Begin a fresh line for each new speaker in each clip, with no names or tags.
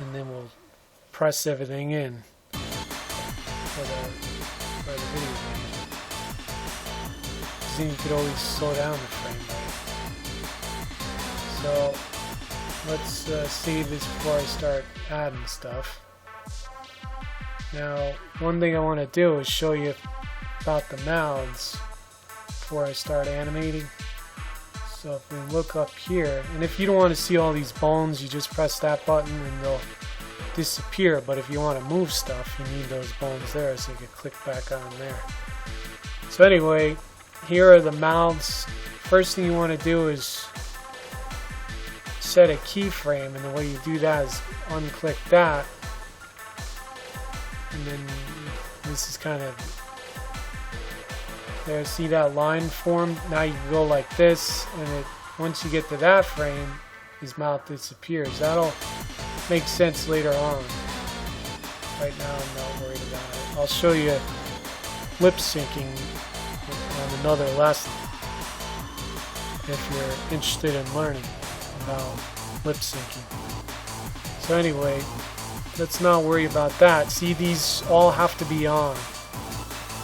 and then we'll press everything in for the video game. Because then you could always slow down the frame rate. So let's save this before I start adding stuff. Now, one thing I want to do is show you about the mouths before I start animating. So if we look up here, and if you don't want to see all these bones, you just press that button and they'll disappear. But if you want to move stuff, you need those bones there, so you can click back on there. So anyway, here are the mouths. First thing you want to do is set a keyframe, and the way you do that is unclick that, and then this is kind of there. See that line formed? Now you can go like this, and once you get to that frame, his mouth disappears. That'll make sense later on. Right now I'm not worried about it. I'll show you lip syncing on another lesson if you're interested in learning about lip syncing. So anyway, let's not worry about that. See, these all have to be on.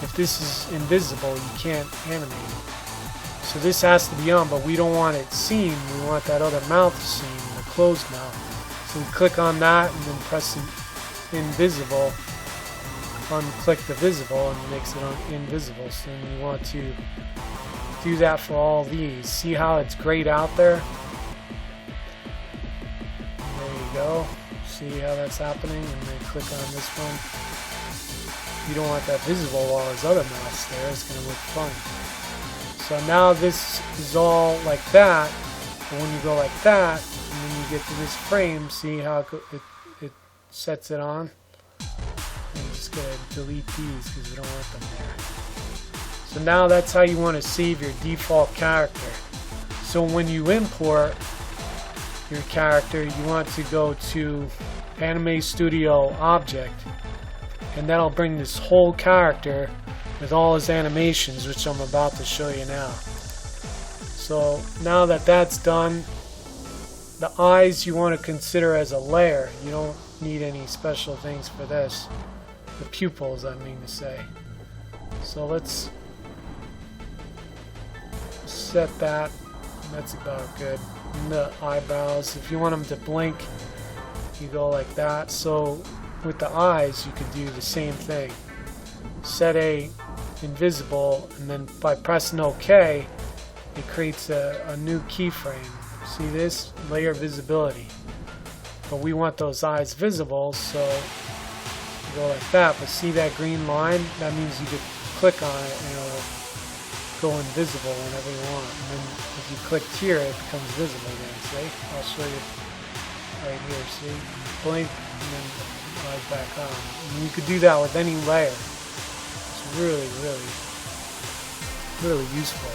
If this is invisible, you can't animate it. So this has to be on, but we don't want it seen. We want that other mouth seen, the closed mouth. So we click on that and then press invisible. Unclick the visible and it makes it invisible. So then you want to do that for all these. See how it's grayed out there? There you go. See how that's happening? And then click on this one. You don't want that visible while his other mouth's there. It's going to look funny. So now this is all like that. But when you go like that, and then you get to this frame, see how it sets it on? I'm just going to delete these because we don't want them there. So now that's how you want to save your default character. So when you import your character, you want to go to Anime Studio Object, and that'll bring this whole character with all his animations, which I'm about to show you now. So now that that's done, the eyes you want to consider as a layer. You don't need any special things for this. The pupils, I mean to say. So let's set that. That's about good. And the eyebrows, if you want them to blink, you go like that. So with the eyes, you could do the same thing. Set a invisible, and then by pressing OK, it creates a new keyframe. See this? Layer visibility. But we want those eyes visible, so you go like that. But see that green line? That means you could click on it and it'll go invisible whenever you want. And then if you click here, it becomes visible again. See? I'll show you right here. See? Blink and then eyes back on. And you could do that with any layer. It's really, really, really useful.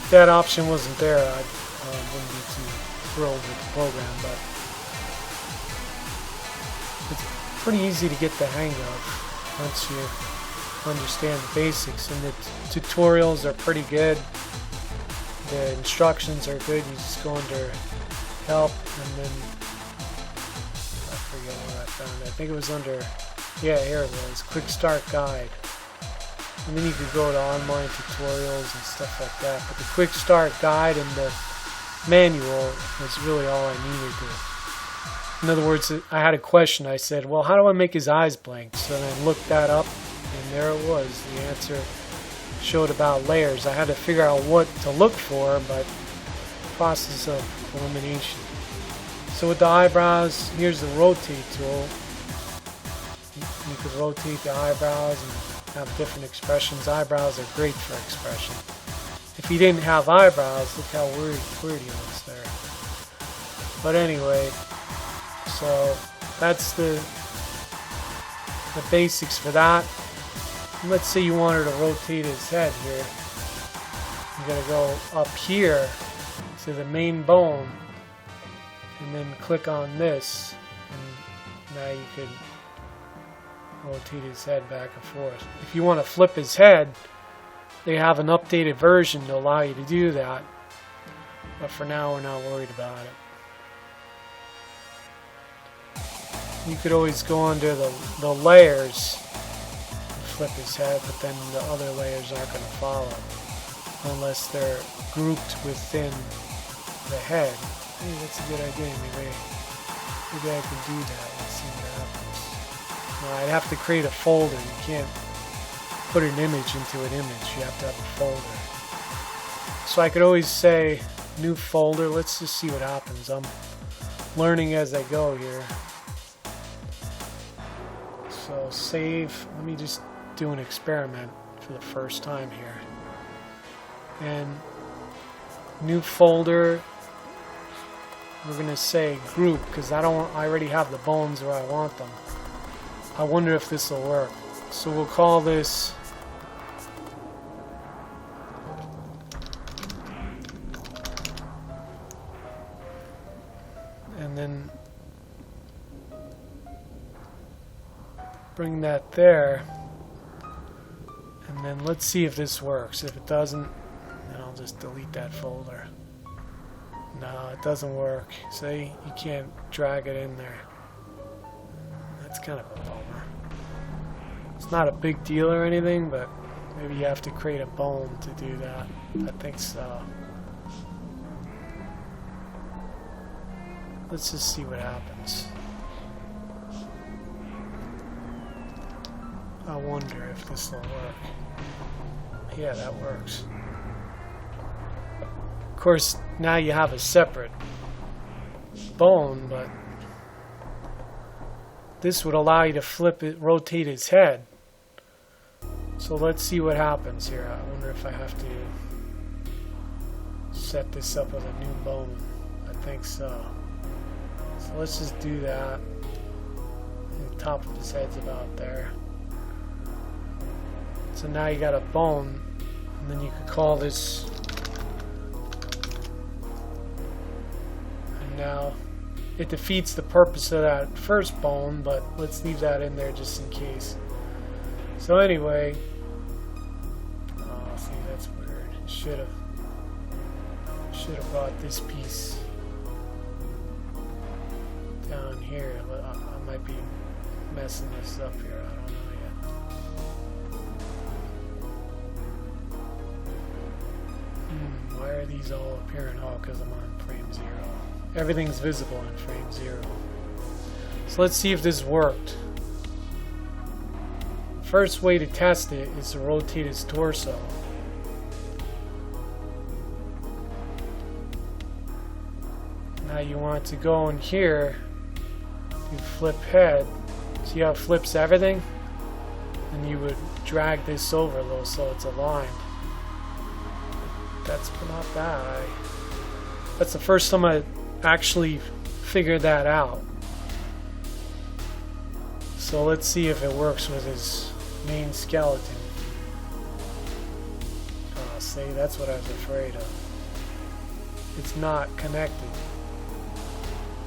If that option wasn't there, I wouldn't be too thrilled with the program, but it's pretty easy to get the hang of once you understand the basics. And the tutorials are pretty good. The instructions are good. You just go under help, and then I forget where I found it. I think it was under, yeah, here it was, quick start guide. And then you could go to online tutorials and stuff like that. But the quick start guide and the manual was really all I needed to. In other words, I had a question. I said, well, how do I make his eyes blink? So then I looked that up, and there it was. The answer showed about layers. I had to figure out what to look for, but process of elimination. So with the eyebrows, here's the rotate tool. You could rotate the eyebrows and have different expressions. Eyebrows are great for expression. If he didn't have eyebrows, look how weird he looks there. But anyway, so that's the basics for that. And let's say you wanted to rotate his head here. You're going to go up here to the main bone and then click on this, and now you can rotate his head back and forth. If you want to flip his head, they have an updated version to allow you to do that, but for now we're not worried about it. you could always go under the layers, flip his head, but then the other layers aren't going to follow unless they're grouped within the head. Hey, that's a good idea. Maybe I can do that. Let's see what happens. Now, I'd have to create a folder. You can't put an image into an image. You have to have a folder. So I could always say new folder. Let's just see what happens. I'm learning as I go here. So save. Let me just do an experiment for the first time here. And new folder. We're gonna say group because I already have the bones where I want them. I wonder if this will work. So we'll call this and then bring that there, and then let's see if this works. If it doesn't, then I'll just delete that folder. No, it doesn't work. See, you can't drag it in there. That's kind of a bummer. It's not a big deal or anything, but maybe you have to create a bone to do that. I think so. Let's just see what happens. I wonder if this will work. Yeah, that works. Of course, now you have a separate bone, but this would allow you to flip it, rotate his head. So let's see what happens here. I wonder if I have to set this up with a new bone. I think so. So let's just do that. The top of his head's about there. So now you got a bone, and then you could call this. And now it defeats the purpose of that first bone, but let's leave that in there just in case. So anyway, oh, see, that's weird. Should have brought this piece down here. I might be messing this up here. I don't know yet. Why are these all appearing? Oh, because I'm on frame 0. Everything's visible in frame 0. So let's see if this worked. First way to test it is to rotate his torso. Now you want to go in here, you flip head. See how it flips everything? And you would drag this over a little so it's aligned. That's not bad. That's the first time I actually figured that out. So let's see if it works with his main skeleton. Oh, see, that's what I was afraid of. It's not connected.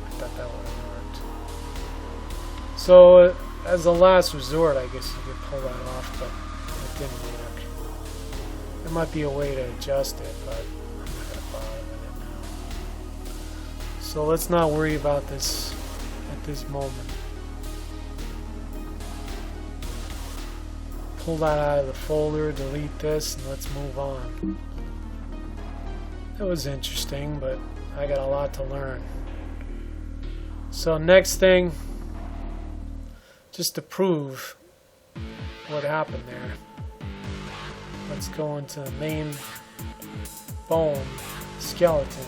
I thought that would have worked. So, as a last resort, I guess you could pull that off, but it didn't work. There might be a way to adjust it, but I'm not going to bother with it now. So let's not worry about this at this moment. Pull that out of the folder, delete this, and let's move on. That was interesting, but I got a lot to learn. So next thing, just to prove what happened there, let's go into the main bone skeleton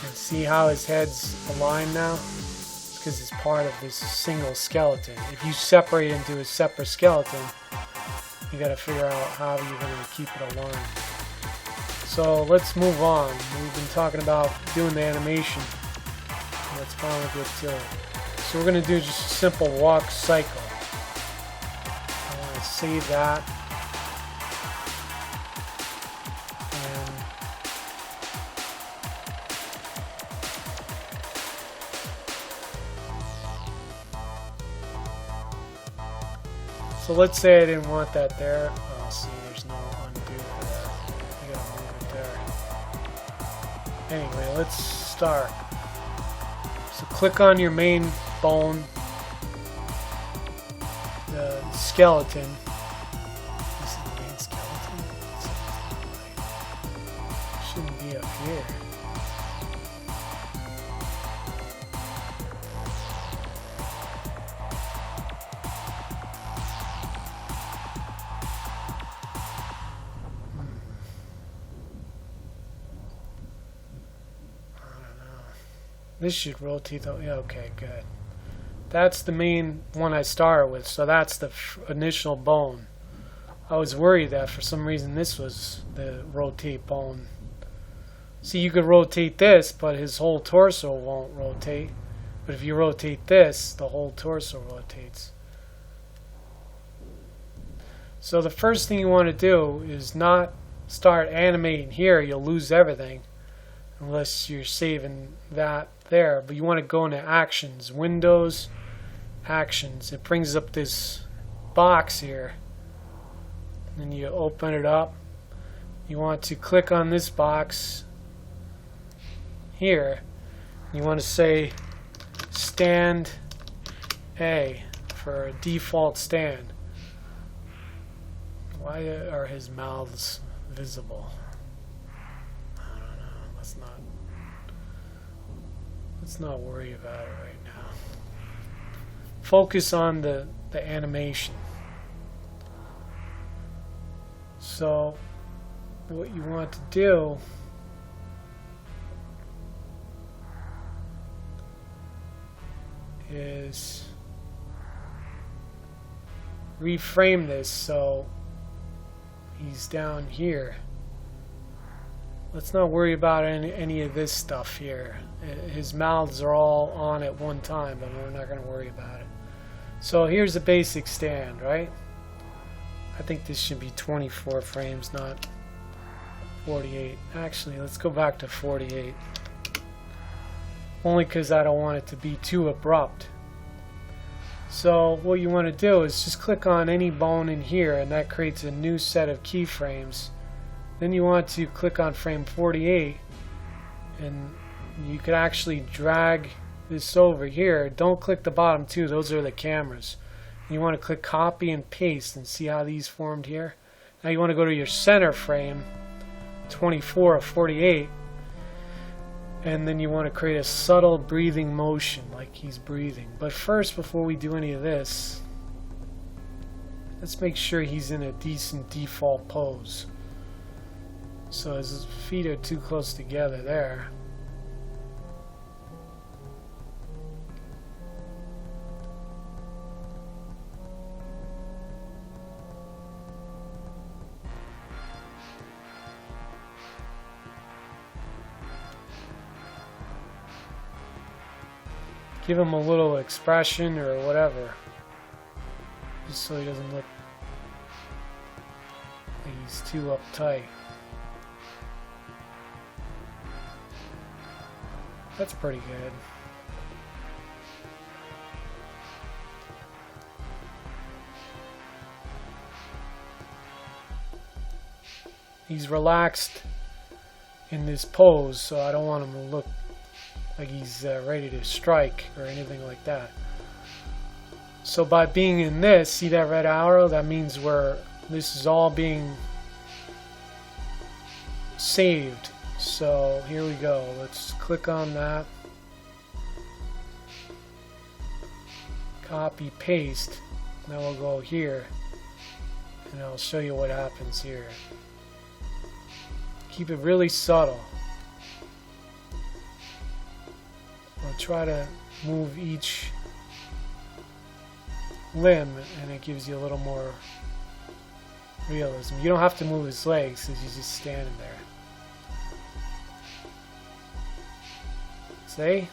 and see how his head's aligned now. It's because it's part of this single skeleton. If you separate into a separate skeleton, you got to figure out how you're going to keep it aligned. So let's move on. We've been talking about doing the animation. Let's finally get to it. So we're going to do just a simple walk cycle. I want to save that. And so let's say I didn't want that there. Oh, see, there's no undo for that. You gotta move it there. Anyway, let's start. So click on your main bone, skeleton. This is the main skeleton. Shouldn't be up here. This should rotate though. Yeah, okay, good. That's the main one I started with, so that's the initial bone. I was worried that for some reason this was the rotate bone. See, you could rotate this, but his whole torso won't rotate. But if you rotate this, the whole torso rotates. So the first thing you want to do is not start animating here. You'll lose everything unless you're saving that there. But you want to go into actions, windows, actions. It brings up this box here, and you open it up. You want to click on this box here. You want to say stand A for a default stand. Why are his mouths visible? I don't know. Let's not worry about it right now. Focus on the animation. So what you want to do is reframe this so he's down here. Let's not worry about any of this stuff here. His mouths are all on at one time, but we're not going to worry about it. So here's a basic stand, right? I think this should be 24 frames, not 48. Actually, let's go back to 48. Only because I don't want it to be too abrupt. So what you want to do is just click on any bone in here, and that creates a new set of keyframes. Then you want to click on frame 48, and you could actually drag this over here. Don't click the bottom two, those are the cameras. You want to click copy and paste and see how these formed here. Now you want to go to your center frame 24 of 48, and then you want to create a subtle breathing motion like he's breathing. But first, before we do any of this, let's make sure he's in a decent default pose. So his feet are too close together there. Give him a little expression or whatever, just so he doesn't look like he's too uptight. That's pretty good. He's relaxed in this pose, so I don't want him to look like he's ready to strike or anything like that. So by being in this, see that red arrow? That means this is all being saved. So here we go. Let's click on that. Copy, paste. Now we'll go here, and I'll show you what happens here. Keep it really subtle. I'll try to move each limb, and it gives you a little more realism. You don't have to move his legs because he's just standing there. See?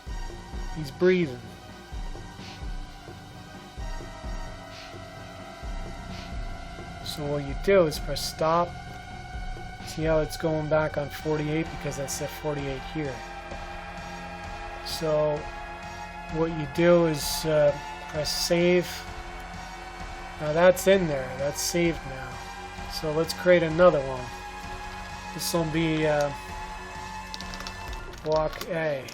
He's breathing. So what you do is press stop. See how it's going back on 48 because I set 48 here. So what you do is press save. Now that's in there. That's saved now. So let's create another one. This will be block A.